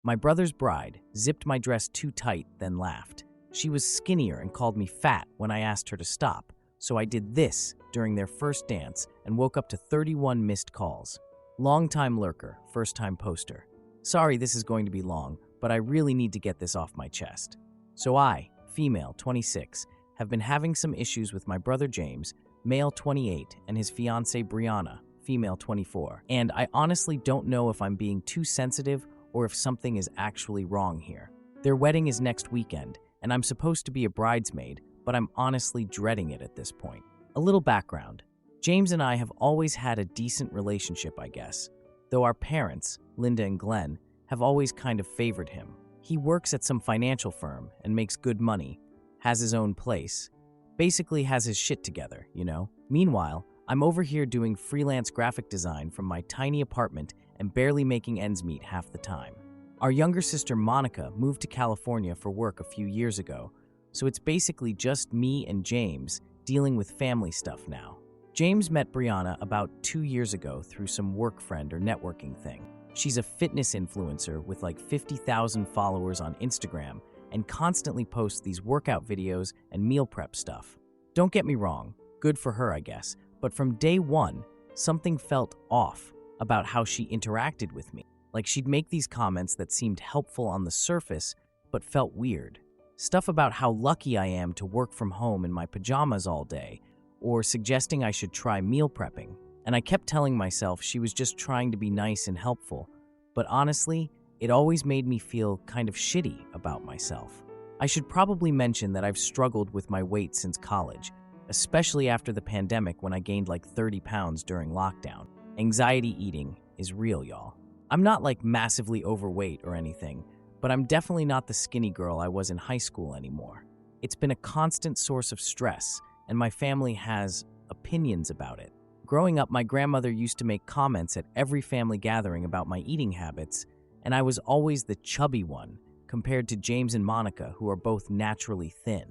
My brother's bride zipped my dress too tight, then laughed. She was skinnier and called me fat when I asked her to stop, so I did this during their first dance and woke up to 31 missed calls. Long-time lurker, first-time poster. Sorry this is going to be long, but I really need to get this off my chest. So I, female, 26, have been having some issues with my brother James, male 28, and his fiancée Brianna, female 24. And I honestly don't know if I'm being too sensitive or if something is actually wrong here. Their wedding is next weekend, and I'm supposed to be a bridesmaid, but I'm honestly dreading it at this point. A little background. James and I have always had a decent relationship, I guess, though our parents, Linda and Glenn, have always kind of favored him. He works at some financial firm and makes good money, has his own place, basically has his shit together, you know? Meanwhile, I'm over here doing freelance graphic design from my tiny apartment and barely making ends meet half the time. Our younger sister Monica moved to California for work a few years ago, so it's basically just me and James dealing with family stuff now. James met Brianna about 2 years ago through some work friend or networking thing. She's a fitness influencer with like 50,000 followers on Instagram and constantly posts these workout videos and meal prep stuff. Don't get me wrong, good for her, I guess, but from day one, something felt off about how she interacted with me. Like she'd make these comments that seemed helpful on the surface, but felt weird. Stuff about how lucky I am to work from home in my pajamas all day, or suggesting I should try meal prepping. And I kept telling myself she was just trying to be nice and helpful, but honestly, it always made me feel kind of shitty about myself. I should probably mention that I've struggled with my weight since college, especially after the pandemic when I gained like 30 pounds during lockdown. Anxiety eating is real, y'all. I'm not like massively overweight or anything, but I'm definitely not the skinny girl I was in high school anymore. It's been a constant source of stress, and my family has opinions about it. Growing up, my grandmother used to make comments at every family gathering about my eating habits, and I was always the chubby one compared to James and Monica, who are both naturally thin.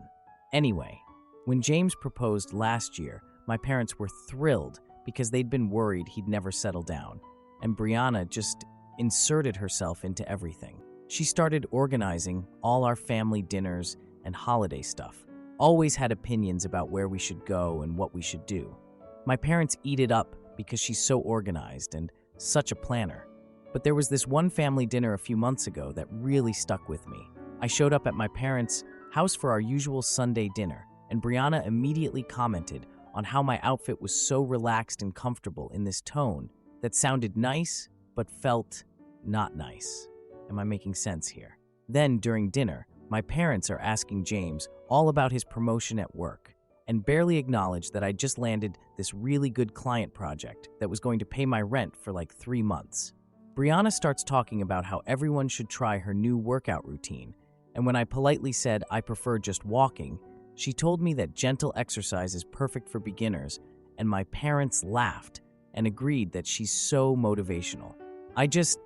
Anyway, when James proposed last year, my parents were thrilled because they'd been worried he'd never settle down, and Brianna just inserted herself into everything. She started organizing all our family dinners and holiday stuff, always had opinions about where we should go and what we should do. My parents eat it up because she's so organized and such a planner. But there was this one family dinner a few months ago that really stuck with me. I showed up at my parents' house for our usual Sunday dinner, and Brianna immediately commented on how my outfit was so relaxed and comfortable in this tone that sounded nice but felt not nice. Am I making sense here? Then, during dinner, my parents are asking James all about his promotion at work and barely acknowledge that I just landed this really good client project that was going to pay my rent for like 3 months. Brianna starts talking about how everyone should try her new workout routine, and when I politely said I prefer just walking, she told me that gentle exercise is perfect for beginners, and my parents laughed and agreed that she's so motivational. I just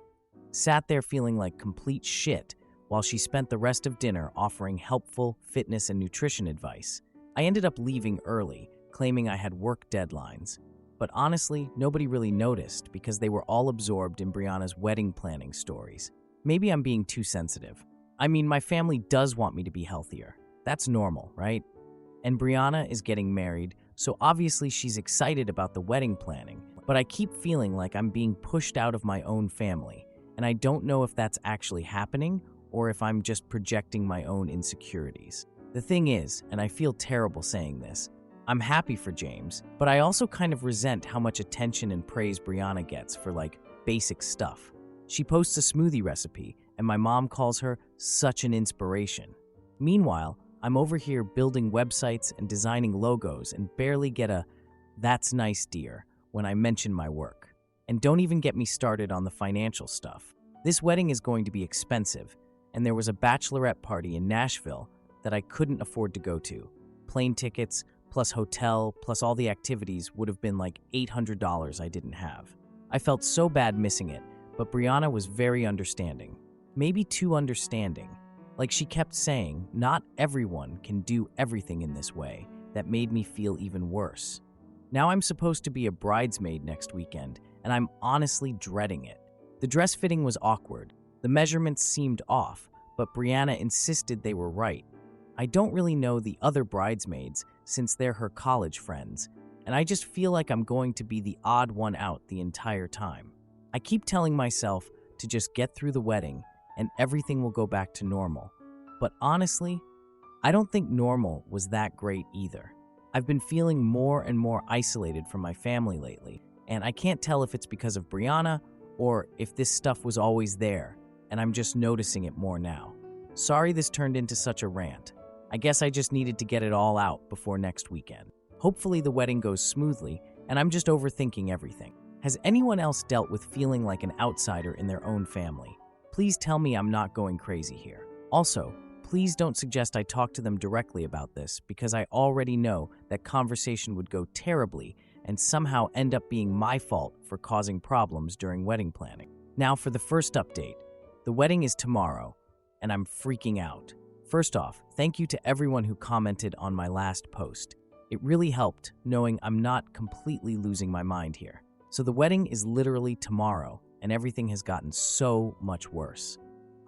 sat there feeling like complete shit while she spent the rest of dinner offering helpful fitness and nutrition advice. I ended up leaving early, claiming I had work deadlines. But honestly, nobody really noticed because they were all absorbed in Brianna's wedding planning stories. Maybe I'm being too sensitive. I mean, my family does want me to be healthier. That's normal, right? And Brianna is getting married, so obviously she's excited about the wedding planning. But I keep feeling like I'm being pushed out of my own family, and I don't know if that's actually happening or if I'm just projecting my own insecurities. The thing is, and I feel terrible saying this, I'm happy for James, but I also kind of resent how much attention and praise Brianna gets for like basic stuff. She posts a smoothie recipe, and my mom calls her such an inspiration. Meanwhile, I'm over here building websites and designing logos and barely get a "that's nice, dear" when I mention my work. And don't even get me started on the financial stuff. This wedding is going to be expensive, and there was a bachelorette party in Nashville that I couldn't afford to go to. Plane tickets, plus hotel, plus all the activities would have been like $800 I didn't have. I felt so bad missing it, but Brianna was very understanding. Maybe too understanding. Like she kept saying, not everyone can do everything in this way. That made me feel even worse. Now I'm supposed to be a bridesmaid next weekend, and I'm honestly dreading it. The dress fitting was awkward. The measurements seemed off, but Brianna insisted they were right. I don't really know the other bridesmaids since they're her college friends, and I just feel like I'm going to be the odd one out the entire time. I keep telling myself to just get through the wedding and everything will go back to normal. But honestly, I don't think normal was that great either. I've been feeling more and more isolated from my family lately, and I can't tell if it's because of Brianna or if this stuff was always there, and I'm just noticing it more now. Sorry this turned into such a rant. I guess I just needed to get it all out before next weekend. Hopefully the wedding goes smoothly, and I'm just overthinking everything. Has anyone else dealt with feeling like an outsider in their own family? Please tell me I'm not going crazy here. Also, please don't suggest I talk to them directly about this because I already know that conversation would go terribly and somehow end up being my fault for causing problems during wedding planning. Now for the first update. The wedding is tomorrow, and I'm freaking out. First off, thank you to everyone who commented on my last post. It really helped knowing I'm not completely losing my mind here. So the wedding is literally tomorrow, and everything has gotten so much worse.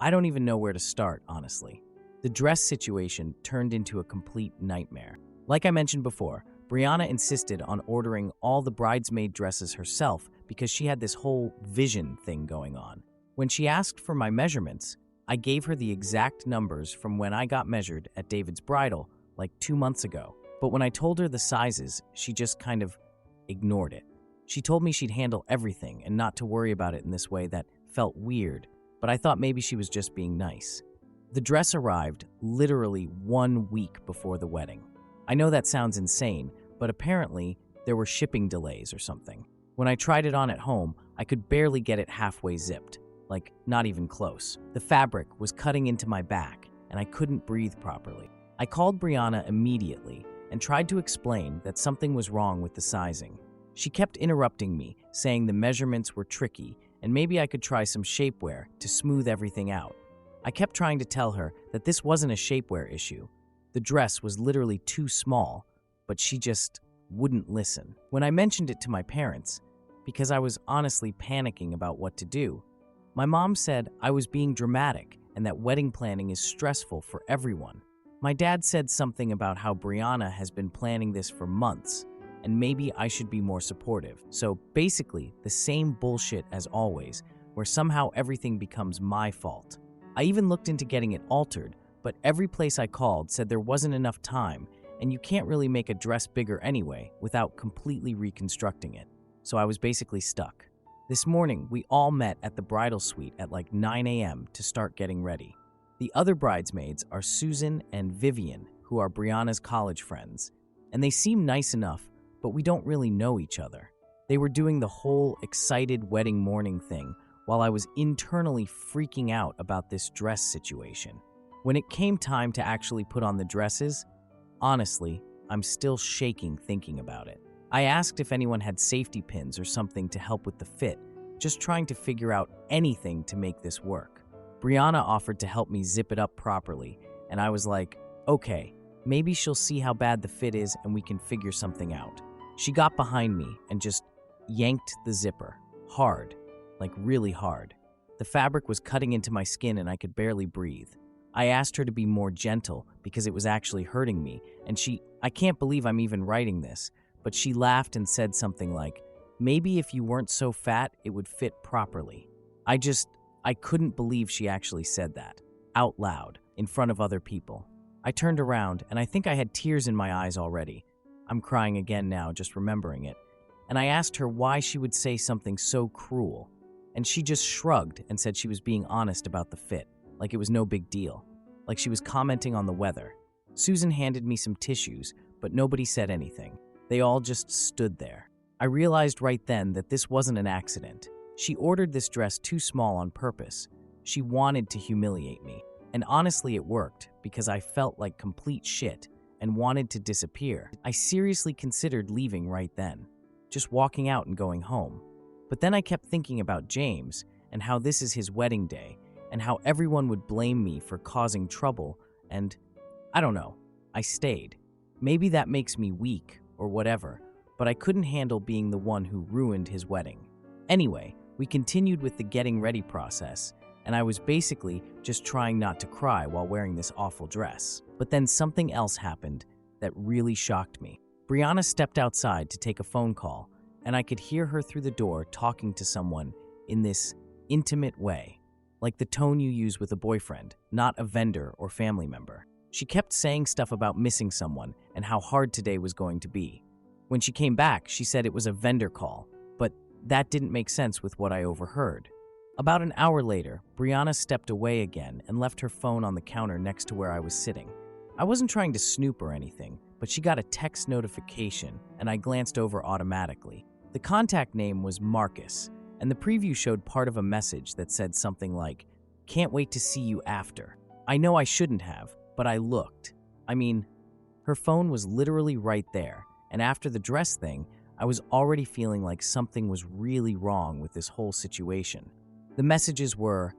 I don't even know where to start, honestly. The dress situation turned into a complete nightmare. Like I mentioned before, Brianna insisted on ordering all the bridesmaid dresses herself because she had this whole vision thing going on. When she asked for my measurements, I gave her the exact numbers from when I got measured at David's bridal like 2 months ago. But when I told her the sizes, she just kind of ignored it. She told me she'd handle everything and not to worry about it in this way that felt weird, but I thought maybe she was just being nice. The dress arrived literally 1 week before the wedding. I know that sounds insane, but apparently there were shipping delays or something. When I tried it on at home, I could barely get it halfway zipped, like not even close. The fabric was cutting into my back, and I couldn't breathe properly. I called Brianna immediately and tried to explain that something was wrong with the sizing. She kept interrupting me, saying the measurements were tricky and maybe I could try some shapewear to smooth everything out. I kept trying to tell her that this wasn't a shapewear issue. The dress was literally too small, but she just wouldn't listen. When I mentioned it to my parents, because I was honestly panicking about what to do, my mom said I was being dramatic and that wedding planning is stressful for everyone. My dad said something about how Brianna has been planning this for months, and maybe I should be more supportive. So basically, the same bullshit as always, where somehow everything becomes my fault. I even looked into getting it altered, but every place I called said there wasn't enough time, and you can't really make a dress bigger anyway without completely reconstructing it. So I was basically stuck. This morning, we all met at the bridal suite at like 9 a.m. to start getting ready. The other bridesmaids are Susan and Vivian, who are Brianna's college friends, and they seem nice enough, but we don't really know each other. They were doing the whole excited wedding morning thing while I was internally freaking out about this dress situation. When it came time to actually put on the dresses, honestly, I'm still shaking thinking about it. I asked if anyone had safety pins or something to help with the fit, just trying to figure out anything to make this work. Brianna offered to help me zip it up properly, and I was like, okay, maybe she'll see how bad the fit is and we can figure something out. She got behind me and just yanked the zipper. Hard. Like really hard. The fabric was cutting into my skin and I could barely breathe. I asked her to be more gentle because it was actually hurting me, and I can't believe I'm even writing this, but she laughed and said something like, maybe if you weren't so fat, it would fit properly. I couldn't believe she actually said that, out loud, in front of other people. I turned around and I think I had tears in my eyes already. I'm crying again now, just remembering it. And I asked her why she would say something so cruel. And she just shrugged and said she was being honest about the fit, like it was no big deal, like she was commenting on the weather. Susan handed me some tissues, but nobody said anything. They all just stood there. I realized right then that this wasn't an accident. She ordered this dress too small on purpose. She wanted to humiliate me. And honestly, it worked because I felt like complete shit and wanted to disappear. I seriously considered leaving right then, just walking out and going home. But then I kept thinking about James and how this is his wedding day and how everyone would blame me for causing trouble, and I don't know, I stayed. Maybe that makes me weak or whatever, but I couldn't handle being the one who ruined his wedding. Anyway, we continued with the getting ready process, and I was basically just trying not to cry while wearing this awful dress. But then something else happened that really shocked me. Brianna stepped outside to take a phone call, and I could hear her through the door talking to someone in this intimate way, like the tone you use with a boyfriend, not a vendor or family member. She kept saying stuff about missing someone and how hard today was going to be. When she came back, she said it was a vendor call, but that didn't make sense with what I overheard. About an hour later, Brianna stepped away again and left her phone on the counter next to where I was sitting. I wasn't trying to snoop or anything, but she got a text notification and I glanced over automatically. The contact name was Marcus, and the preview showed part of a message that said something like, "Can't wait to see you after." I know I shouldn't have, but I looked. I mean, her phone was literally right there, and after the dress thing, I was already feeling like something was really wrong with this whole situation. The messages were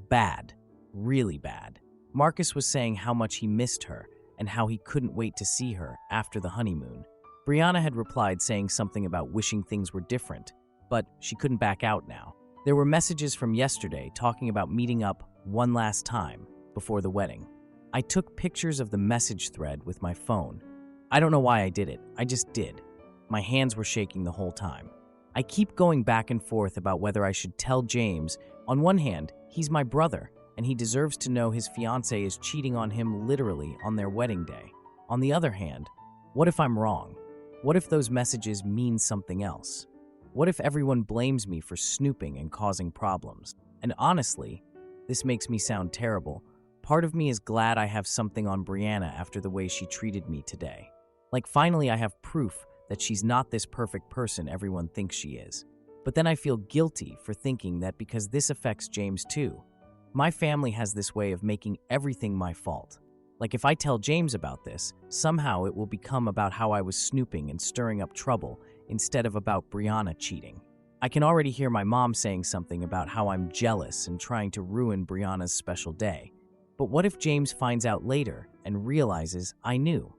bad, really bad. Marcus was saying how much he missed her and how he couldn't wait to see her after the honeymoon. Brianna had replied saying something about wishing things were different, but she couldn't back out now. There were messages from yesterday talking about meeting up one last time before the wedding. I took pictures of the message thread with my phone. I don't know why I did it, I just did. My hands were shaking the whole time. I keep going back and forth about whether I should tell James. On one hand, he's my brother, and he deserves to know his fiancée is cheating on him literally on their wedding day. On the other hand, what if I'm wrong? What if those messages mean something else? What if everyone blames me for snooping and causing problems? And honestly, this makes me sound terrible. Part of me is glad I have something on Brianna after the way she treated me today. Like finally I have proof that she's not this perfect person everyone thinks she is. But then I feel guilty for thinking that because this affects James too. My family has this way of making everything my fault. Like if I tell James about this, somehow it will become about how I was snooping and stirring up trouble instead of about Brianna cheating. I can already hear my mom saying something about how I'm jealous and trying to ruin Brianna's special day. But what if James finds out later and realizes I knew?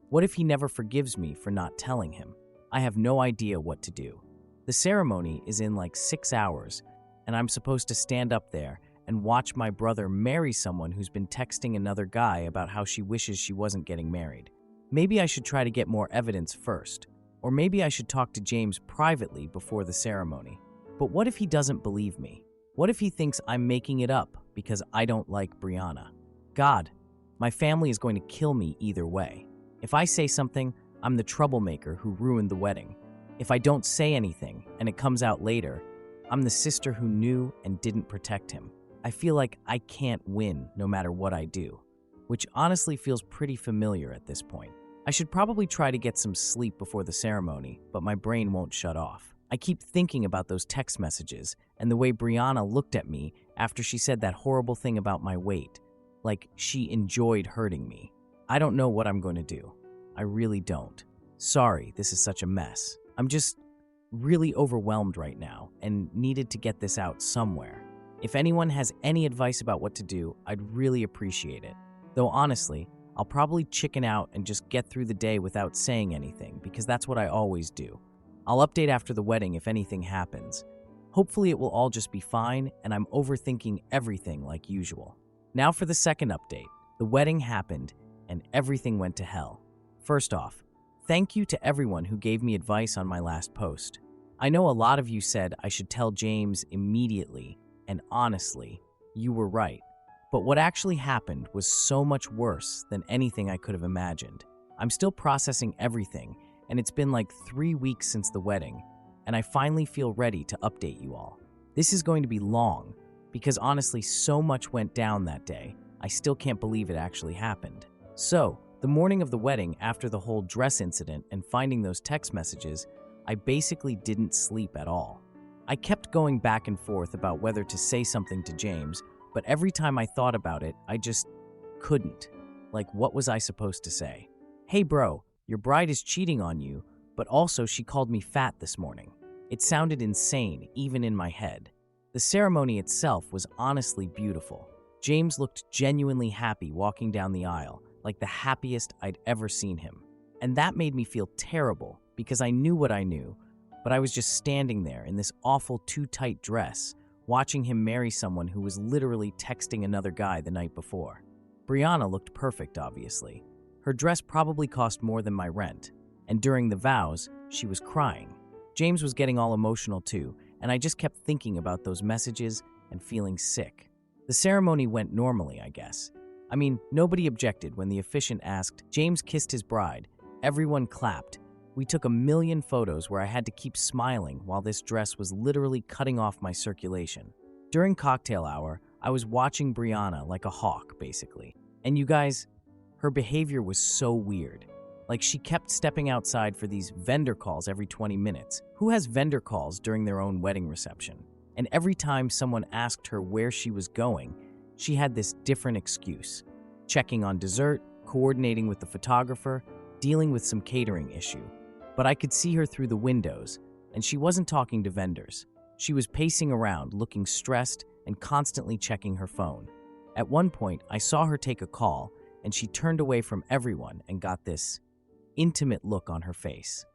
What if he never forgives me for not telling him? I have no idea what to do. The ceremony is in like 6 hours, and I'm supposed to stand up there and watch my brother marry someone who's been texting another guy about how she wishes she wasn't getting married. Maybe I should try to get more evidence first, or maybe I should talk to James privately before the ceremony. But what if he doesn't believe me? What if he thinks I'm making it up because I don't like Brianna? God, my family is going to kill me either way. If I say something, I'm the troublemaker who ruined the wedding. If I don't say anything and it comes out later, I'm the sister who knew and didn't protect him. I feel like I can't win no matter what I do, which honestly feels pretty familiar at this point. I should probably try to get some sleep before the ceremony, but my brain won't shut off. I keep thinking about those text messages and the way Brianna looked at me after she said that horrible thing about my weight, like she enjoyed hurting me. I don't know what I'm going to do. I really don't. Sorry, this is such a mess. I'm just really overwhelmed right now and needed to get this out somewhere. If anyone has any advice about what to do, I'd really appreciate it. Though honestly, I'll probably chicken out and just get through the day without saying anything because that's what I always do. I'll update after the wedding if anything happens. Hopefully it will all just be fine and I'm overthinking everything like usual. Now for the second update. The wedding happened and everything went to hell. First off, thank you to everyone who gave me advice on my last post. I know a lot of you said I should tell James immediately, and honestly, you were right. But what actually happened was so much worse than anything I could have imagined. I'm still processing everything, and it's been like 3 weeks since the wedding, and I finally feel ready to update you all. This is going to be long, because honestly, so much went down that day, I still can't believe it actually happened. So, the morning of the wedding, after the whole dress incident and finding those text messages, I basically didn't sleep at all. I kept going back and forth about whether to say something to James, but every time I thought about it, I just couldn't. Like, what was I supposed to say? Hey bro, your bride is cheating on you, but also she called me fat this morning. It sounded insane, even in my head. The ceremony itself was honestly beautiful. James looked genuinely happy walking down the aisle, like the happiest I'd ever seen him. And that made me feel terrible, because I knew what I knew, but I was just standing there in this awful too tight dress, watching him marry someone who was literally texting another guy the night before. Brianna looked perfect, obviously. Her dress probably cost more than my rent, and during the vows, she was crying. James was getting all emotional too, and I just kept thinking about those messages and feeling sick. The ceremony went normally, I guess. I mean, nobody objected when the officiant asked, "James kissed his bride." Everyone clapped. We took a million photos where I had to keep smiling while this dress was literally cutting off my circulation. During cocktail hour, I was watching Brianna like a hawk, basically. And you guys, her behavior was so weird. Like, she kept stepping outside for these vendor calls every 20 minutes. Who has vendor calls during their own wedding reception? And every time someone asked her where she was going, she had this different excuse. Checking on dessert, coordinating with the photographer, dealing with some catering issue. But I could see her through the windows, and she wasn't talking to vendors. She was pacing around, looking stressed and constantly checking her phone. At one point, I saw her take a call, and she turned away from everyone and got this intimate look on her face.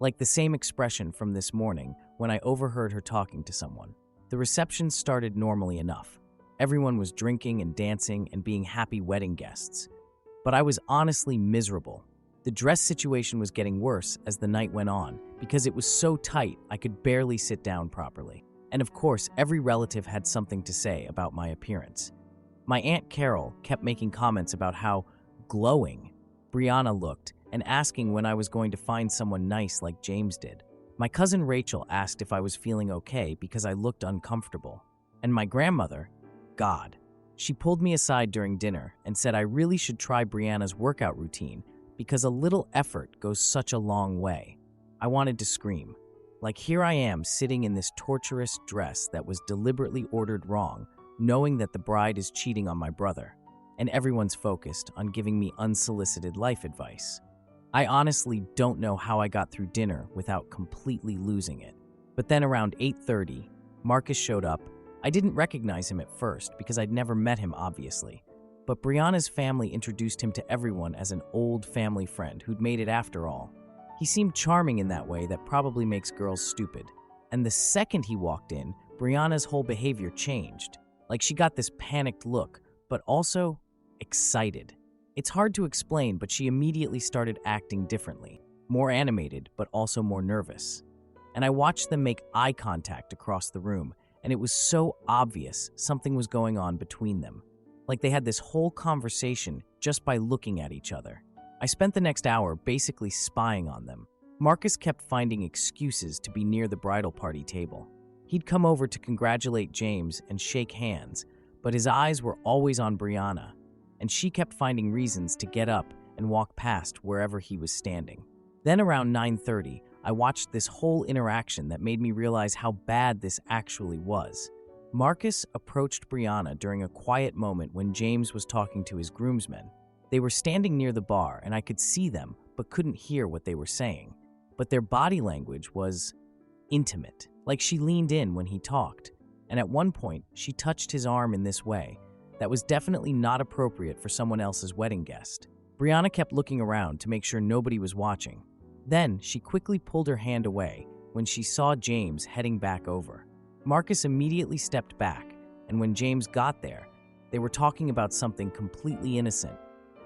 Like the same expression from this morning when I overheard her talking to someone. The reception started normally enough. Everyone was drinking and dancing and being happy wedding guests. But I was honestly miserable. The dress situation was getting worse as the night went on because it was so tight I could barely sit down properly. And of course, every relative had something to say about my appearance. My Aunt Carol kept making comments about how glowing Brianna looked and asking when I was going to find someone nice like James did. My cousin Rachel asked if I was feeling okay because I looked uncomfortable. And my grandmother, God, she pulled me aside during dinner and said I really should try Brianna's workout routine because a little effort goes such a long way. I wanted to scream. Like, here I am sitting in this torturous dress that was deliberately ordered wrong, knowing that the bride is cheating on my brother, and everyone's focused on giving me unsolicited life advice. I honestly don't know how I got through dinner without completely losing it. But then around 8:30, Marcus showed up. I didn't recognize him at first because I'd never met him, obviously. But Brianna's family introduced him to everyone as an old family friend who'd made it after all. He seemed charming in that way that probably makes girls stupid. And the second he walked in, Brianna's whole behavior changed. Like, she got this panicked look, but also excited. It's hard to explain, but she immediately started acting differently. More animated, but also more nervous. And I watched them make eye contact across the room, and it was so obvious something was going on between them. Like they had this whole conversation just by looking at each other. I spent the next hour basically spying on them. Marcus kept finding excuses to be near the bridal party table. He'd come over to congratulate James and shake hands, but his eyes were always on Brianna, and she kept finding reasons to get up and walk past wherever he was standing. Then around 9:30, I watched this whole interaction that made me realize how bad this actually was. Marcus approached Brianna during a quiet moment when James was talking to his groomsmen. They were standing near the bar, and I could see them, but couldn't hear what they were saying. But their body language was intimate, like she leaned in when he talked. And at one point, she touched his arm in this way that was definitely not appropriate for someone else's wedding guest. Brianna kept looking around to make sure nobody was watching. Then, she quickly pulled her hand away when she saw James heading back over. Marcus immediately stepped back, and when James got there, they were talking about something completely innocent,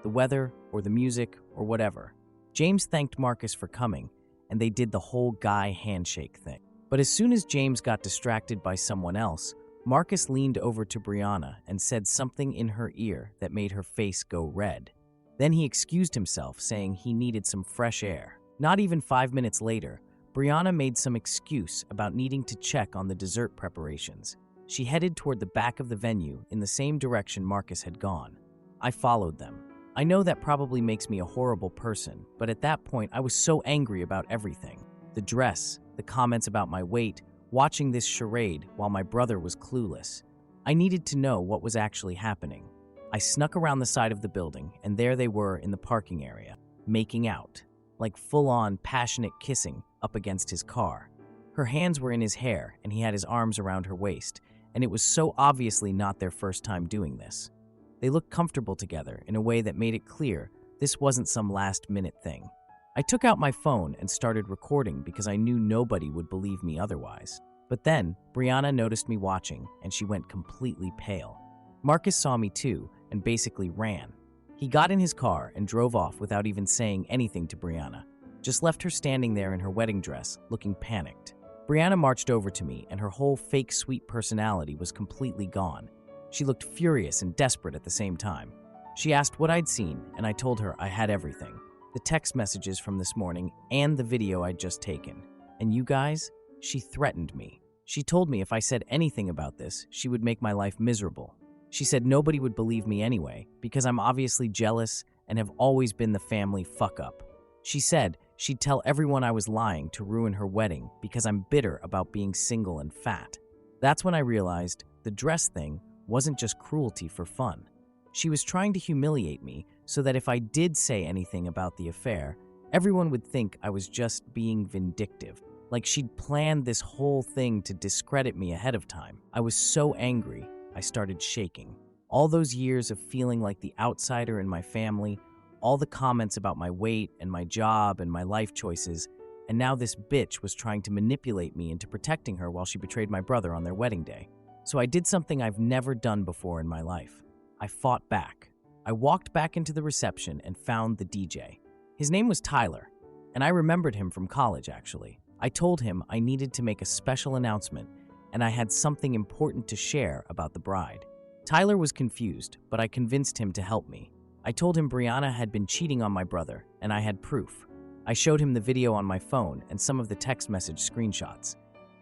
the weather or the music or whatever. James thanked Marcus for coming, and they did the whole guy handshake thing. But as soon as James got distracted by someone else, Marcus leaned over to Brianna and said something in her ear that made her face go red. Then he excused himself, saying he needed some fresh air. Not even 5 minutes later, Brianna made some excuse about needing to check on the dessert preparations. She headed toward the back of the venue in the same direction Marcus had gone. I followed them. I know that probably makes me a horrible person, but at that point I was so angry about everything. The dress, the comments about my weight, watching this charade while my brother was clueless. I needed to know what was actually happening. I snuck around the side of the building, and there they were in the parking area, making out, like full-on passionate kissing up against his car. Her hands were in his hair, and he had his arms around her waist, and it was so obviously not their first time doing this. They looked comfortable together in a way that made it clear this wasn't some last-minute thing. I took out my phone and started recording because I knew nobody would believe me otherwise. But then, Brianna noticed me watching, and she went completely pale. Marcus saw me too, and basically ran. He got in his car and drove off without even saying anything to Brianna, just left her standing there in her wedding dress, looking panicked. Brianna marched over to me, and her whole fake sweet personality was completely gone. She looked furious and desperate at the same time. She asked what I'd seen, and I told her I had everything. The text messages from this morning and the video I'd just taken. And you guys, she threatened me. She told me if I said anything about this, she would make my life miserable. She said nobody would believe me anyway, because I'm obviously jealous and have always been the family fuck-up. She said she'd tell everyone I was lying to ruin her wedding because I'm bitter about being single and fat. That's when I realized the dress thing wasn't just cruelty for fun. She was trying to humiliate me so that if I did say anything about the affair, everyone would think I was just being vindictive, like she'd planned this whole thing to discredit me ahead of time. I was so angry, I started shaking. All those years of feeling like the outsider in my family, all the comments about my weight and my job and my life choices, and now this bitch was trying to manipulate me into protecting her while she betrayed my brother on their wedding day. So I did something I've never done before in my life. I fought back. I walked back into the reception and found the DJ. His name was Tyler, and I remembered him from college, actually. I told him I needed to make a special announcement, and I had something important to share about the bride. Tyler was confused, but I convinced him to help me. I told him Brianna had been cheating on my brother, and I had proof. I showed him the video on my phone and some of the text message screenshots.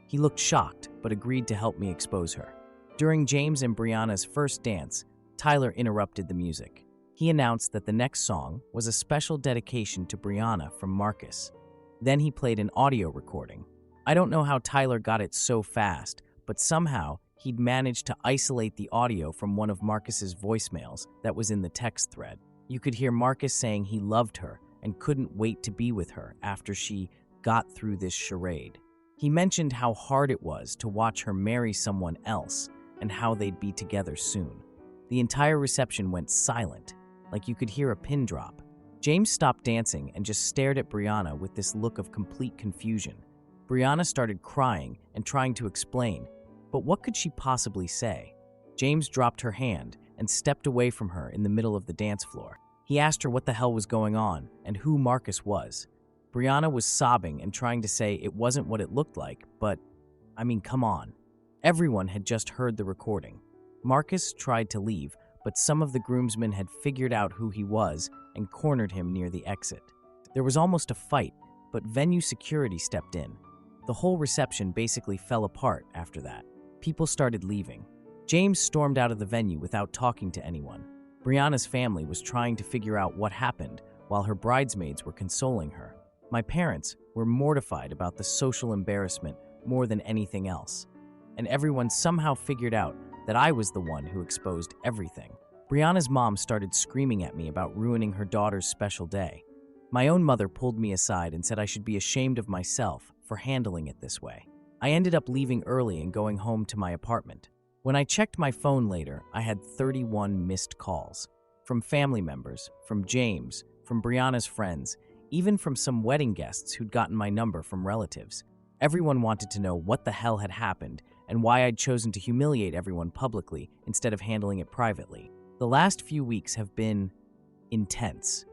He looked shocked, but agreed to help me expose her. During James and Brianna's first dance, Tyler interrupted the music. He announced that the next song was a special dedication to Brianna from Marcus. Then he played an audio recording. I don't know how Tyler got it so fast, but somehow he'd managed to isolate the audio from one of Marcus's voicemails that was in the text thread. You could hear Marcus saying he loved her and couldn't wait to be with her after she got through this charade. He mentioned how hard it was to watch her marry someone else and how they'd be together soon. The entire reception went silent, like you could hear a pin drop. James stopped dancing and just stared at Brianna with this look of complete confusion. Brianna started crying and trying to explain, but what could she possibly say? James dropped her hand and stepped away from her in the middle of the dance floor. He asked her what the hell was going on and who Marcus was. Brianna was sobbing and trying to say it wasn't what it looked like, but, come on. Everyone had just heard the recording. Marcus tried to leave, but some of the groomsmen had figured out who he was and cornered him near the exit. There was almost a fight, but venue security stepped in. The whole reception basically fell apart after that. People started leaving. James stormed out of the venue without talking to anyone. Brianna's family was trying to figure out what happened while her bridesmaids were consoling her. My parents were mortified about the social embarrassment more than anything else. And everyone somehow figured out that I was the one who exposed everything. Brianna's mom started screaming at me about ruining her daughter's special day. My own mother pulled me aside and said I should be ashamed of myself for handling it this way. I ended up leaving early and going home to my apartment. When I checked my phone later, I had 31 missed calls. From family members, from James, from Brianna's friends, even from some wedding guests who'd gotten my number from relatives. Everyone wanted to know what the hell had happened and why I'd chosen to humiliate everyone publicly instead of handling it privately. The last few weeks have been intense.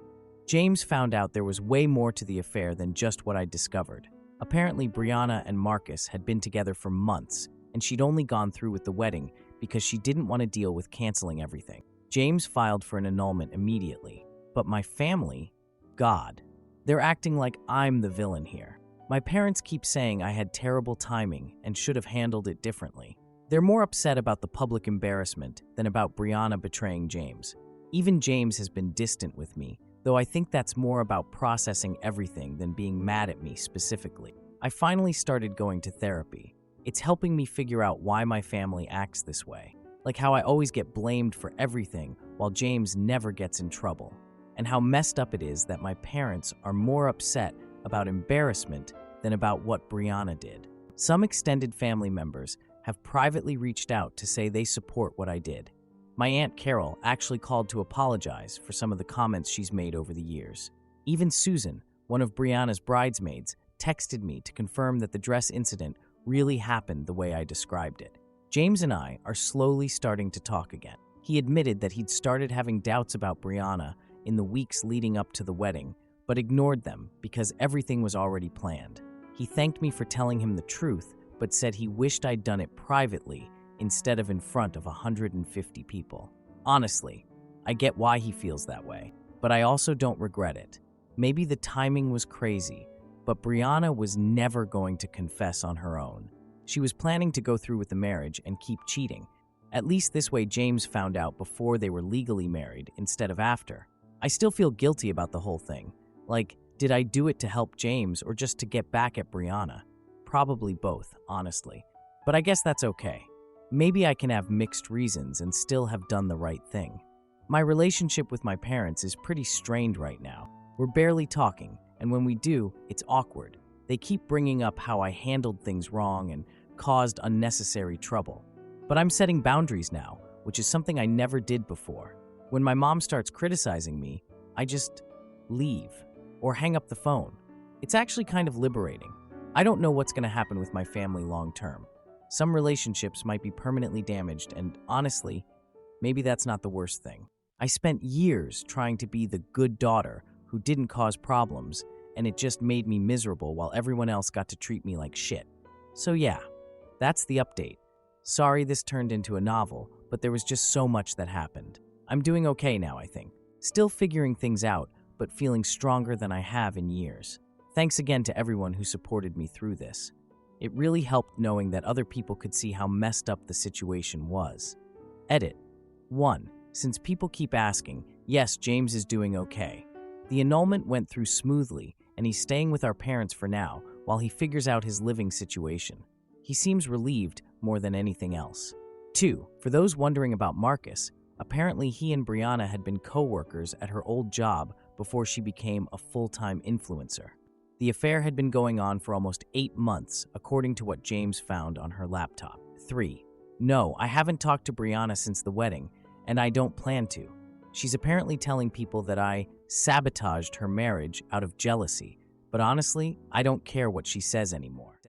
James found out there was way more to the affair than just what I'd discovered. Apparently, Brianna and Marcus had been together for months, and she'd only gone through with the wedding because she didn't want to deal with canceling everything. James filed for an annulment immediately. But my family, God, they're acting like I'm the villain here. My parents keep saying I had terrible timing and should have handled it differently. They're more upset about the public embarrassment than about Brianna betraying James. Even James has been distant with me, though I think that's more about processing everything than being mad at me specifically. I finally started going to therapy. It's helping me figure out why my family acts this way, like how I always get blamed for everything while James never gets in trouble, and how messed up it is that my parents are more upset about embarrassment than about what Brianna did. Some extended family members have privately reached out to say they support what I did. My Aunt Carol actually called to apologize for some of the comments she's made over the years. Even Susan, one of Brianna's bridesmaids, texted me to confirm that the dress incident really happened the way I described it. James and I are slowly starting to talk again. He admitted that he'd started having doubts about Brianna in the weeks leading up to the wedding, but ignored them because everything was already planned. He thanked me for telling him the truth, but said he wished I'd done it privately instead of in front of 150 people. Honestly, I get why he feels that way, but I also don't regret it. Maybe the timing was crazy, but Brianna was never going to confess on her own. She was planning to go through with the marriage and keep cheating. At least this way James found out before they were legally married instead of after. I still feel guilty about the whole thing. Like, did I do it to help James or just to get back at Brianna? Probably both, honestly. But I guess that's okay. Maybe I can have mixed reasons and still have done the right thing. My relationship with my parents is pretty strained right now. We're barely talking, and when we do, it's awkward. They keep bringing up how I handled things wrong and caused unnecessary trouble. But I'm setting boundaries now, which is something I never did before. When my mom starts criticizing me, I just leave or hang up the phone. It's actually kind of liberating. I don't know what's going to happen with my family long term. Some relationships might be permanently damaged, and honestly, maybe that's not the worst thing. I spent years trying to be the good daughter who didn't cause problems, and it just made me miserable while everyone else got to treat me like shit. So yeah, that's the update. Sorry this turned into a novel, but there was just so much that happened. I'm doing okay now, I think. Still figuring things out, but feeling stronger than I have in years. Thanks again to everyone who supported me through this. It really helped knowing that other people could see how messed up the situation was. Edit. 1. Since people keep asking, yes, James is doing okay. The annulment went through smoothly, and he's staying with our parents for now while he figures out his living situation. He seems relieved more than anything else. 2. For those wondering about Marcus, apparently he and Brianna had been co-workers at her old job before she became a full-time influencer. The affair had been going on for almost 8 months, according to what James found on her laptop. 3. No, I haven't talked to Brianna since the wedding, and I don't plan to. She's apparently telling people that I sabotaged her marriage out of jealousy, but honestly, I don't care what she says anymore.